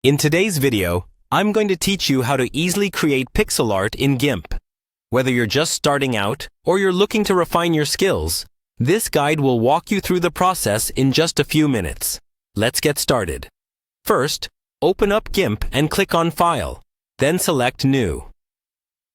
In today's video, I'm going to teach you how to easily create pixel art in GIMP. Whether you're just starting out or you're looking to refine your skills, this guide will walk you through the process in just a few minutes. Let's get started. First, open up GIMP and click on File, then select New.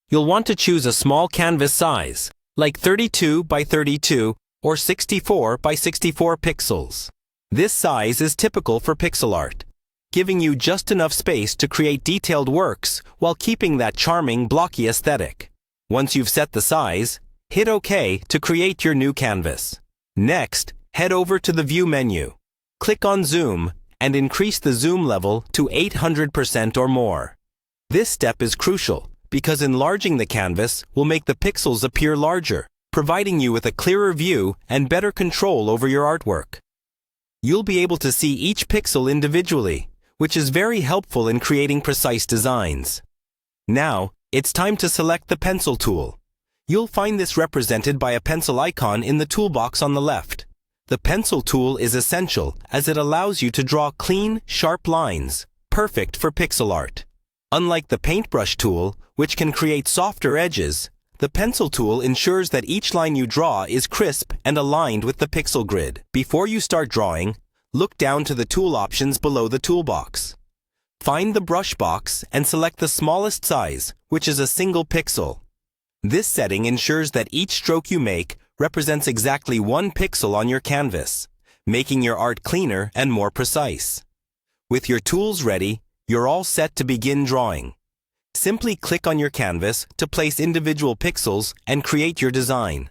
You'll want to choose a small canvas size, like 32 by 32 or 64 by 64 pixels. This size is typical for pixel art, giving you just enough space to create detailed works while keeping that charming, blocky aesthetic. Once you've set the size, hit OK to create your new canvas. Next, head over to the View menu. Click on Zoom and increase the zoom level to 800% or more. This step is crucial because enlarging the canvas will make the pixels appear larger, providing you with a clearer view and better control over your artwork. You'll be able to see each pixel individually, which is very helpful in creating precise designs. Now, it's time to select the pencil tool. You'll find this represented by a pencil icon in the toolbox on the left. The pencil tool is essential as it allows you to draw clean, sharp lines, perfect for pixel art. Unlike the paintbrush tool, which can create softer edges, the pencil tool ensures that each line you draw is crisp and aligned with the pixel grid. Before you start drawing, look down to the tool options below the toolbox. Find the brush box and select the smallest size, which is a single pixel. This setting ensures that each stroke you make represents exactly 1 pixel on your canvas, making your art cleaner and more precise. With your tools ready, you're all set to begin drawing. Simply click on your canvas to place individual pixels and create your design.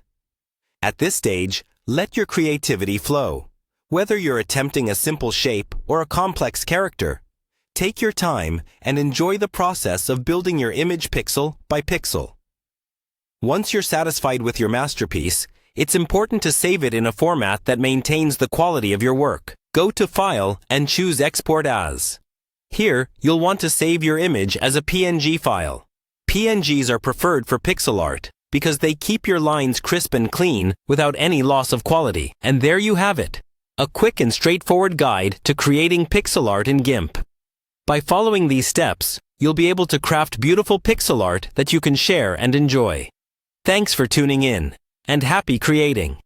At this stage, let your creativity flow. Whether you're attempting a simple shape or a complex character, take your time and enjoy the process of building your image pixel by pixel. Once you're satisfied with your masterpiece, it's important to save it in a format that maintains the quality of your work. Go to File and choose Export As. Here, you'll want to save your image as a PNG file. PNGs are preferred for pixel art because they keep your lines crisp and clean without any loss of quality. And there you have it, a quick and straightforward guide to creating pixel art in GIMP. By following these steps, you'll be able to craft beautiful pixel art that you can share and enjoy. Thanks for tuning in, and happy creating!